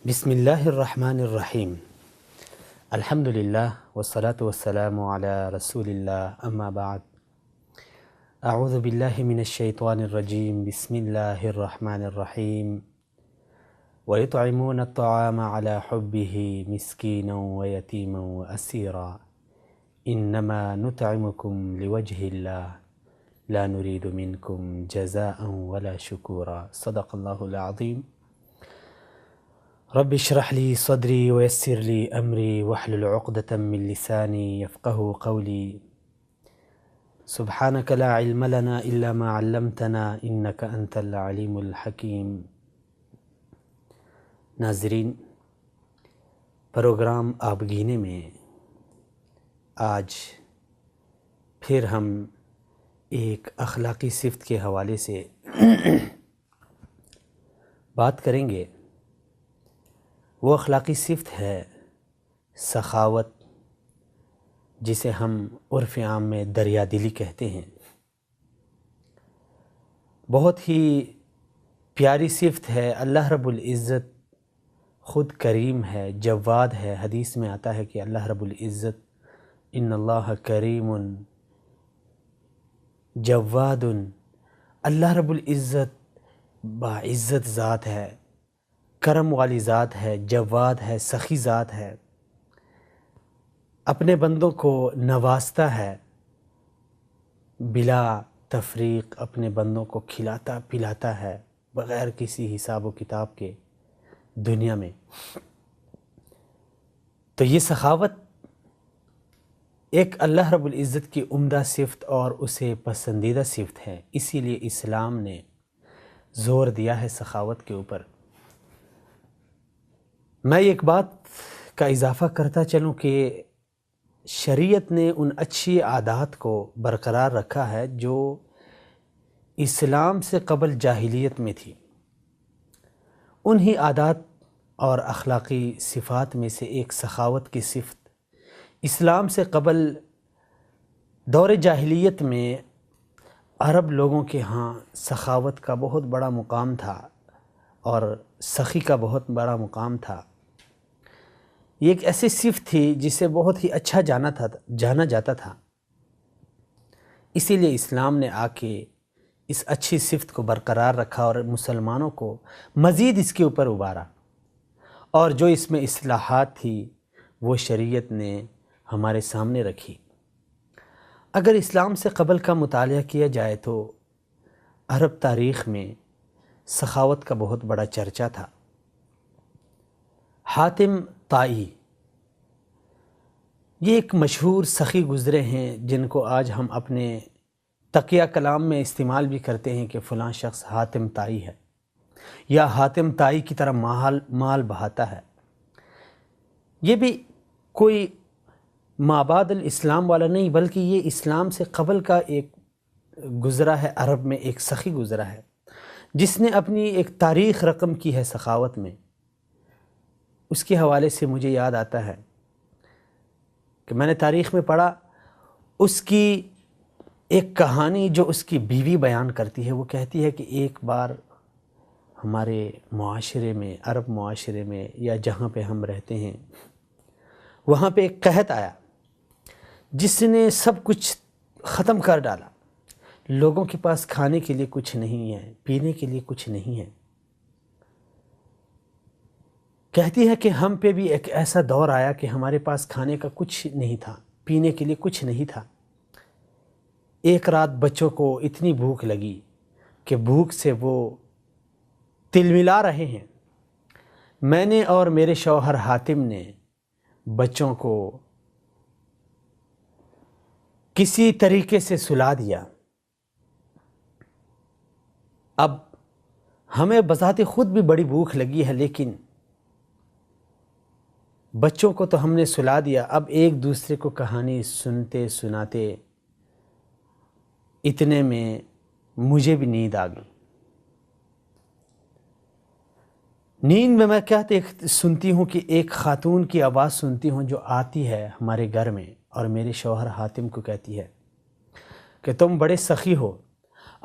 بسم اللہ الرحمن الرحیم الحمد للہ والصلاة والسلام علی رسول اللہ اما بعد اعوذ باللہ من الشیطان الرجیم بسم اللہ الرحمن الرحیم وَيُطْعِمُونَ الطَّعَامَ عَلَى حُبِّهِ مِسْكِينًا وَيَتِيمًا وَأَسِيرًا إِنَّمَا نُطْعِمُكُمْ لِوَجْهِ اللَّهِ لَا نُرِيدُ مِنْكُمْ جَزَاءً وَلَا شُكُورًا صدق اللہ العظیم۔ رب اشرح لي صدري ويسر لي أمري واحلل عقدة من لساني يفقه قولي سبحانك لا علم لنا إلا ما علمتنا إنك أنت العليم الحكيم۔ ناظرین، پروگرام آبگینے میں آج پھر ہم ایک اخلاقی صفت کے حوالے سے بات کریں گے۔ وہ اخلاقی صفت ہے سخاوت، جسے ہم عرف عام میں دریا دلی کہتے ہیں۔ بہت ہی پیاری صفت ہے۔ اللہ رب العزت خود کریم ہے، جواد ہے۔ حدیث میں آتا ہے کہ اللہ رب العزت ان اللہ کریم جواد، اللہ رب العزت باعزت ذات ہے، کرم والی ذات ہے، جواد ہے، سخی ذات ہے، اپنے بندوں کو نوازتا ہے، بلا تفریق اپنے بندوں کو کھلاتا پلاتا ہے بغیر کسی حساب و کتاب کے دنیا میں۔ تو یہ سخاوت ایک اللہ رب العزت کی عمدہ صفت اور اسے پسندیدہ صفت ہے، اسی لیے اسلام نے زور دیا ہے سخاوت کے اوپر۔ میں ایک بات کا اضافہ کرتا چلوں کہ شریعت نے ان اچھی عادات کو برقرار رکھا ہے جو اسلام سے قبل جاہلیت میں تھی۔ انہی عادات اور اخلاقی صفات میں سے ایک سخاوت کی صفت اسلام سے قبل دور جاہلیت میں عرب لوگوں کے ہاں سخاوت کا بہت بڑا مقام تھا اور سخی کا بہت بڑا مقام تھا۔ یہ ایک ایسی صفت تھی جسے بہت ہی اچھا جانا جاتا تھا، اسی لیے اسلام نے آ کے اس اچھی صفت کو برقرار رکھا اور مسلمانوں کو مزید اس کے اوپر ابھارا، اور جو اس میں اصلاحات تھی وہ شریعت نے ہمارے سامنے رکھی۔ اگر اسلام سے قبل کا مطالعہ کیا جائے تو عرب تاریخ میں سخاوت کا بہت بڑا چرچا تھا۔ حاتم طائی یہ ایک مشہور سخی گزرے ہیں جن کو آج ہم اپنے تقیہ کلام میں استعمال بھی کرتے ہیں کہ فلاں شخص حاتم طائی ہے یا حاتم طائی کی طرح مال بہاتا ہے۔ یہ بھی کوئی مابعد الاسلام والا نہیں، بلکہ یہ اسلام سے قبل کا ایک گزرا ہے، عرب میں ایک سخی گزرا ہے جس نے اپنی ایک تاریخ رقم کی ہے سخاوت میں۔ اس کے حوالے سے مجھے یاد آتا ہے کہ میں نے تاریخ میں پڑھا، اس کی ایک کہانی جو اس کی بیوی بیان کرتی ہے۔ وہ کہتی ہے کہ ایک بار ہمارے معاشرے میں، عرب معاشرے میں یا جہاں پہ ہم رہتے ہیں، وہاں پہ ایک قحط آیا جس نے سب کچھ ختم کر ڈالا۔ لوگوں کے پاس کھانے کے لیے کچھ نہیں ہے، پینے کے لیے کچھ نہیں ہے۔ کہتی ہے کہ ہم پہ بھی ایک ایسا دور آیا کہ ہمارے پاس کھانے کا کچھ نہیں تھا، پینے کے لیے کچھ نہیں تھا۔ ایک رات بچوں کو اتنی بھوک لگی کہ بھوک سے وہ تلملا رہے ہیں۔ میں نے اور میرے شوہر حاتم نے بچوں کو کسی طریقے سے سلا دیا۔ اب ہمیں بذات خود بھی بڑی بھوک لگی ہے، لیکن بچوں کو تو ہم نے سلا دیا۔ اب ایک دوسرے کو کہانی سنتے سناتے اتنے میں مجھے بھی نیند آ گئی۔ نیند میں کیا سنتی ہوں کہ ایک خاتون کی آواز سنتی ہوں جو آتی ہے ہمارے گھر میں اور میرے شوہر حاتم کو کہتی ہے کہ تم بڑے سخی ہو،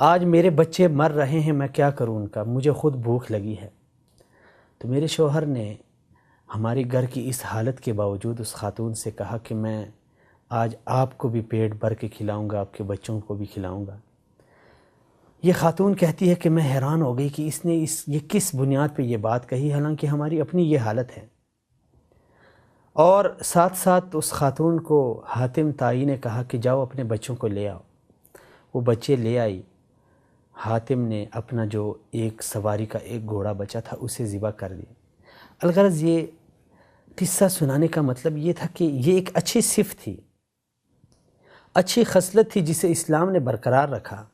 آج میرے بچے مر رہے ہیں، میں کیا کروں ان کا، مجھے خود بھوک لگی ہے۔ تو میرے شوہر نے ہماری گھر کی اس حالت کے باوجود اس خاتون سے کہا کہ میں آج آپ کو بھی پیٹ بھر کے کھلاؤں گا، آپ کے بچوں کو بھی کھلاؤں گا۔ یہ خاتون کہتی ہے کہ میں حیران ہو گئی کہ اس نے یہ کس بنیاد پہ یہ بات کہی، حالانکہ ہماری اپنی یہ حالت ہے۔ اور ساتھ ساتھ اس خاتون کو حاتم طائی نے کہا کہ جاؤ اپنے بچوں کو لے آؤ۔ وہ بچے لے آئی۔ حاتم نے اپنا جو ایک سواری کا ایک گھوڑا بچا تھا اسے ذبح کر دیا۔ الغرض یہ قصہ سنانے کا مطلب یہ تھا کہ یہ ایک اچھی صفت تھی، اچھی خصلت تھی جسے اسلام نے برقرار رکھا۔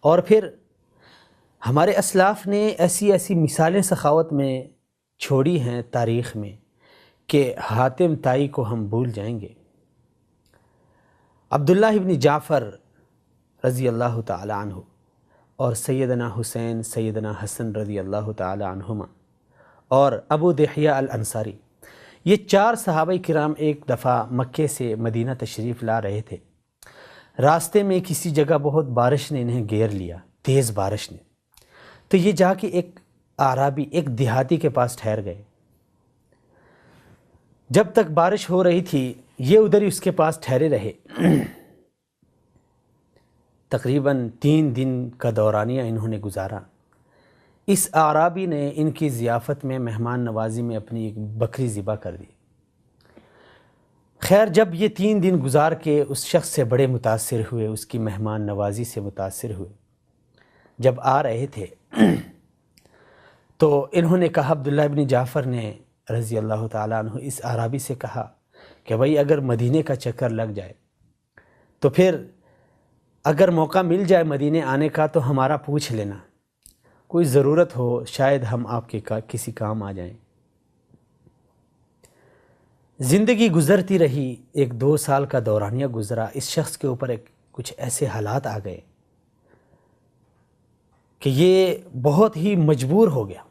اور پھر ہمارے اسلاف نے ایسی ایسی مثالیں سخاوت میں چھوڑی ہیں تاریخ میں کہ حاتم طائی کو ہم بھول جائیں گے۔ عبداللہ ابن جعفر رضی اللہ تعالی عنہ اور سیدنا حسین سیدنا حسن رضی اللہ تعالی عنہما اور ابو دحیہ الانصاری، یہ 4 صحابہ کرام ایک دفعہ مکے سے مدینہ تشریف لا رہے تھے۔ راستے میں کسی جگہ بہت بارش نے انہیں گھیر لیا، تیز بارش نے، تو یہ جا کے ایک اعرابی، ایک دیہاتی کے پاس ٹھہر گئے۔ جب تک بارش ہو رہی تھی یہ ادھر ہی اس کے پاس ٹھہرے رہے۔ تقریباً 3 دن کا دورانیہ انہوں نے گزارا۔ اس اعرابی نے ان کی ضیافت میں، مہمان نوازی میں اپنی ایک بکری ذبح کر دی۔ خیر جب یہ 3 دن گزار کے اس شخص سے بڑے متاثر ہوئے، اس کی مہمان نوازی سے متاثر ہوئے، جب آ رہے تھے تو انہوں نے کہا، عبداللہ ابن جعفر نے رضی اللہ تعالیٰ عنہ اس اعرابی سے کہا کہ بھائی اگر مدینے کا چکر لگ جائے تو پھر اگر موقع مل جائے مدینے آنے کا تو ہمارا پوچھ لینا، کوئی ضرورت ہو شاید ہم آپ کے کسی کام آ جائیں۔ زندگی گزرتی رہی، 1-2 سال کا دورانیہ گزرا، اس شخص کے اوپر کچھ ایسے حالات آ گئے کہ یہ بہت ہی مجبور ہو گیا۔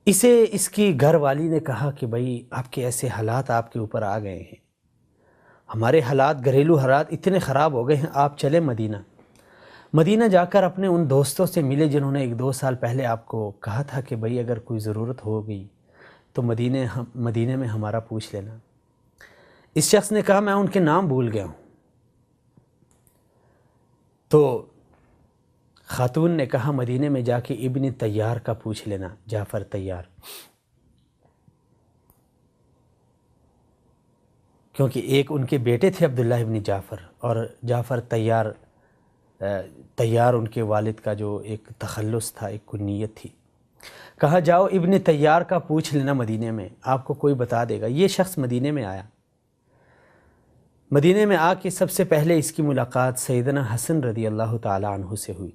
اسے اس کی گھر والی نے کہا کہ بھائی آپ کے ایسے حالات آپ کے اوپر آ گئے ہیں، ہمارے حالات، گھریلو حالات اتنے خراب ہو گئے ہیں، آپ چلے مدینہ جا کر اپنے ان دوستوں سے ملے جنہوں نے 1-2 سال پہلے آپ کو کہا تھا کہ بھائی اگر کوئی ضرورت ہو گئی تو مدینے میں ہمارا پوچھ لینا۔ اس شخص نے کہا میں ان کے نام بھول گیا ہوں۔ تو خاتون نے کہا مدینے میں جا کے ابن طیار کا پوچھ لینا، جعفر طیار، کیونکہ ایک ان کے بیٹے تھے عبداللہ ابن جعفر، اور جعفر طیار ان کے والد کا جو ایک تخلص تھا، ایک کنیت تھی۔ کہا جاؤ ابن طیار کا پوچھ لینا مدینے میں، آپ کو کوئی بتا دے گا۔ یہ شخص مدینے میں آیا۔ مدینے میں آ کے سب سے پہلے اس کی ملاقات سیدنا حسن رضی اللہ تعالی عنہ سے ہوئی۔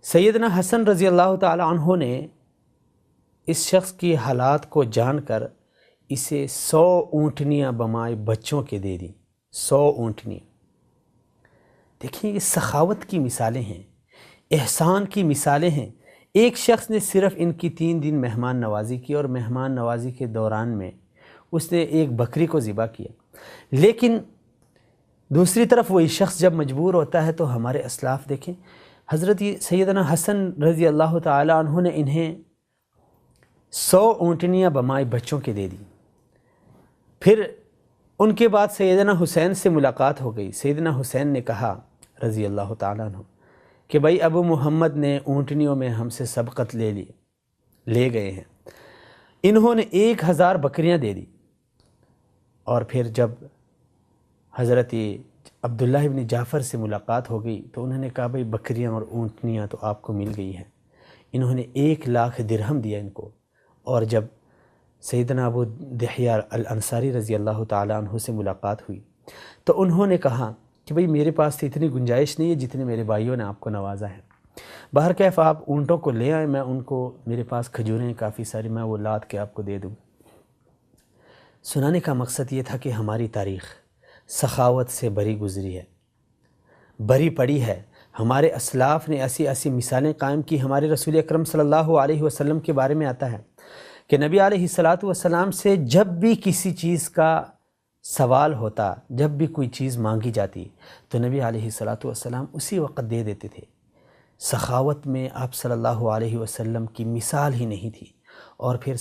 سیدنا حسن رضی اللہ تعالی عنہ نے اس شخص کی حالات کو جان کر اسے 100 اونٹنیاں بمائے بچوں کے دے دیں۔ 100 اونٹنیاں۔ دیکھیں یہ سخاوت کی مثالیں ہیں، احسان کی مثالیں ہیں۔ ایک شخص نے صرف ان کی 3 دن مہمان نوازی کی، اور مہمان نوازی کے دوران میں اس نے ایک بکری کو ذبح کیا۔ لیکن دوسری طرف وہی شخص جب مجبور ہوتا ہے تو ہمارے اسلاف دیکھیں، حضرت سیدنا حسن رضی اللہ تعالی عنہ نے انہیں 100 اونٹنیاں بمائے بچوں کے دے دی۔ پھر ان کے بعد سیدنا حسین سے ملاقات ہو گئی۔ سیدنا حسین نے کہا رضی اللہ تعالیٰ عنہ کہ بھائی ابو محمد نے اونٹنیوں میں ہم سے سبقت لے گئے ہیں۔ انہوں نے 1000 بکریاں دے دی۔ اور پھر جب حضرت عبداللہ ابن جعفر سے ملاقات ہو گئی تو انہوں نے کہا بھائی بکریاں اور اونٹنیاں تو آپ کو مل گئی ہیں۔ انہوں نے 1 لاکھ درہم دیا ان کو۔ اور جب سیدنا ابو دحیہ الانصاری رضی اللہ تعالیٰ عنہ سے ملاقات ہوئی تو انہوں نے کہا کہ بھئی میرے پاس تو اتنی گنجائش نہیں ہے جتنے میرے بھائیوں نے آپ کو نوازا ہے، بہرکیف آپ اونٹوں کو لے آئیں، میں ان کو، میرے پاس کھجوریں ہیں کافی ساری، میں وہ لاد کے آپ کو دے دوں۔ سنانے کا مقصد یہ تھا کہ ہماری تاریخ سخاوت سے بری گزری ہے، بری پڑی ہے۔ ہمارے اسلاف نے ایسی ایسی مثالیں قائم کی۔ ہمارے رسول اکرم صلی اللہ علیہ وسلم کے بارے میں آتا ہے کہ نبی علیہ السلام سے جب بھی کسی چیز کا سوال ہوتا، جب بھی کوئی چیز مانگی جاتی تو نبی علیہ السلام اسی وقت دے دیتے تھے۔ سخاوت میں آپ صلی اللہ علیہ وسلم کی مثال ہی نہیں تھی۔ اور پھر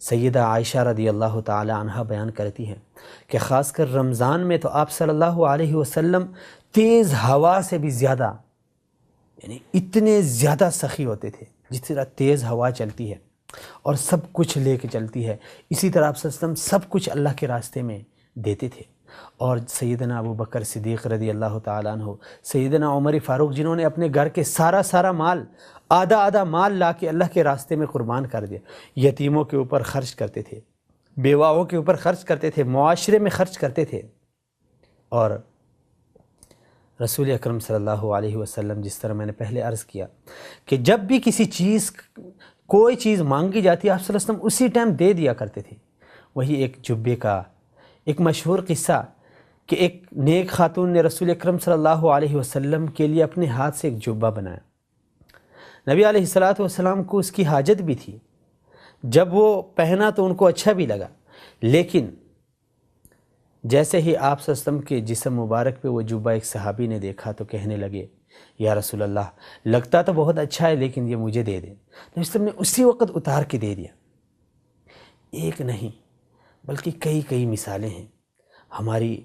سیدہ عائشہ رضی اللہ تعالی عنہ بیان کرتی ہے کہ خاص کر رمضان میں تو آپ صلی اللہ علیہ وسلم تیز ہوا سے بھی زیادہ، یعنی اتنے زیادہ سخی ہوتے تھے جس طرح تیز ہوا چلتی ہے اور سب کچھ لے کے چلتی ہے، اسی طرح آپ صلی اللہ علیہ وسلم سب کچھ اللہ کے راستے میں دیتے تھے۔ اور سیدنا ابو بکر صدیق رضی اللہ تعالیٰ عنہ، سیدنا عمر فاروق، جنہوں نے اپنے گھر کے سارا مال، آدھا مال لا کے اللہ کے راستے میں قربان کر دیا، یتیموں کے اوپر خرچ کرتے تھے، بیواؤں کے اوپر خرچ کرتے تھے، معاشرے میں خرچ کرتے تھے۔ اور رسول اکرم صلی اللہ علیہ وسلم، جس طرح میں نے پہلے عرض کیا کہ جب بھی کوئی چیز مانگی جاتی، آپ صلی اللہ علیہ وسلم اسی ٹائم دے دیا کرتے تھے۔ وہی ایک جبے کا ایک مشہور قصہ کہ ایک نیک خاتون نے رسول اکرم صلی اللہ علیہ وسلم کے لیے اپنے ہاتھ سے ایک جبہ بنایا۔ نبی علیہ الصلوۃ والسلام کو اس کی حاجت بھی تھی، جب وہ پہنا تو ان کو اچھا بھی لگا، لیکن جیسے ہی آپ صلی اللہ علیہ وسلم کے جسم مبارک پہ وہ جبہ ایک صحابی نے دیکھا تو کہنے لگے، یا رسول اللہ، لگتا تو بہت اچھا ہے لیکن یہ مجھے دے دیں۔ نبی صلی اللہ علیہ وسلم نے اسی وقت اتار کے دے دیا۔ ایک نہیں بلکہ کئی مثالیں ہیں۔ ہماری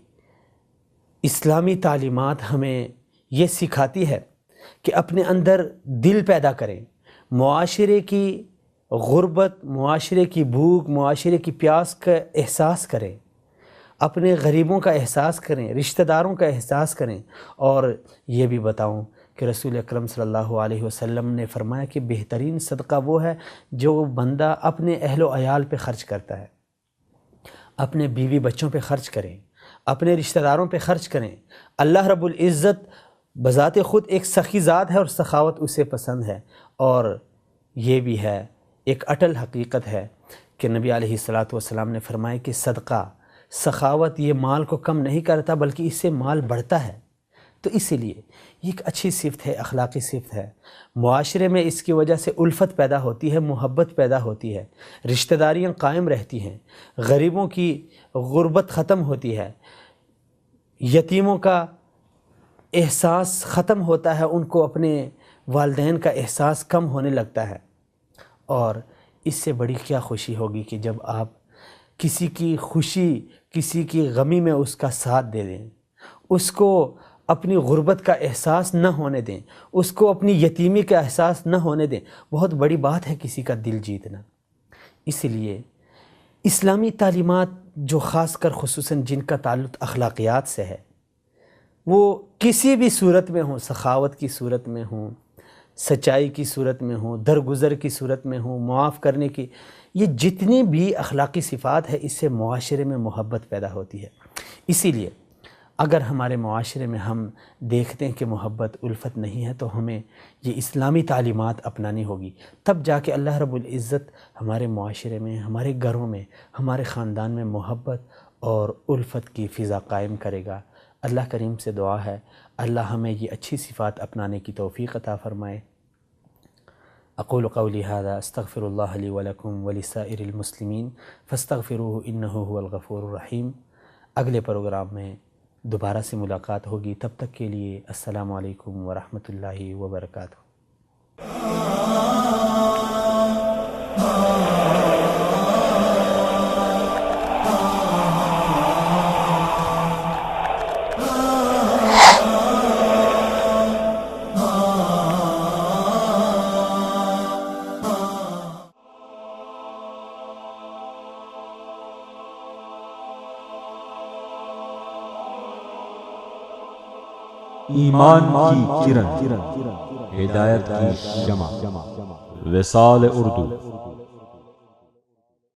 اسلامی تعلیمات ہمیں یہ سکھاتی ہے کہ اپنے اندر دل پیدا کریں، معاشرے کی غربت، معاشرے کی بھوک، معاشرے کی پیاس کا احساس کریں، اپنے غریبوں کا احساس کریں، رشتہ داروں کا احساس کریں۔ اور یہ بھی بتاؤں کہ رسول اکرم صلی اللہ علیہ وسلم نے فرمایا کہ بہترین صدقہ وہ ہے جو بندہ اپنے اہل و عیال پہ خرچ کرتا ہے، اپنے بیوی بچوں پہ خرچ کریں، اپنے رشتہ داروں پہ خرچ کریں۔ اللہ رب العزت بذات خود ایک سخی ذات ہے اور سخاوت اسے پسند ہے۔ اور یہ بھی ہے ایک اٹل حقیقت ہے کہ نبی علیہ الصلوۃ والسلام نے فرمایا کہ صدقہ، سخاوت یہ مال کو کم نہیں کرتا بلکہ اس سے مال بڑھتا ہے۔ تو اسی لیے یہ ایک اچھی صفت ہے، اخلاقی صفت ہے۔ معاشرے میں اس کی وجہ سے الفت پیدا ہوتی ہے، محبت پیدا ہوتی ہے، رشتہ داریاں قائم رہتی ہیں، غریبوں کی غربت ختم ہوتی ہے، یتیموں کا احساس ختم ہوتا ہے، ان کو اپنے والدین کا احساس کم ہونے لگتا ہے۔ اور اس سے بڑی کیا خوشی ہوگی کہ جب آپ کسی کی خوشی، کسی کی غمی میں اس کا ساتھ دے دیں، اس کو اپنی غربت کا احساس نہ ہونے دیں، اس کو اپنی یتیمی کا احساس نہ ہونے دیں۔ بہت بڑی بات ہے کسی کا دل جیتنا۔ اس لیے اسلامی تعلیمات جو خاص کر خصوصاً جن کا تعلق اخلاقیات سے ہے، وہ کسی بھی صورت میں ہوں، سخاوت کی صورت میں ہوں، سچائی کی صورت میں ہوں، درگزر کی صورت میں ہوں، معاف کرنے کی، یہ جتنی بھی اخلاقی صفات ہے، اس سے معاشرے میں محبت پیدا ہوتی ہے۔ اسی لیے اگر ہمارے معاشرے میں ہم دیکھتے ہیں کہ محبت، الفت نہیں ہے، تو ہمیں یہ اسلامی تعلیمات اپنانی ہوگی، تب جا کے اللہ رب العزت ہمارے معاشرے میں، ہمارے گھروں میں، ہمارے خاندان میں محبت اور الفت کی فضا قائم کرے گا۔ اللہ کریم سے دعا ہے اللہ ہمیں یہ اچھی صفات اپنانے کی توفیق عطا فرمائے۔ اقول قولی ھذا استغفر اللہ لی ولکم ولسائر المسلمین فاستغفروہ انہ هو الغفور الرحیم۔ اگلے پروگرام میں دوبارہ سے ملاقات ہوگی، تب تک کے لیے السلام علیکم ورحمۃ اللہ وبرکاتہ۔ ایمان کی کرن، ہدایت کی شمع، وصال اردو۔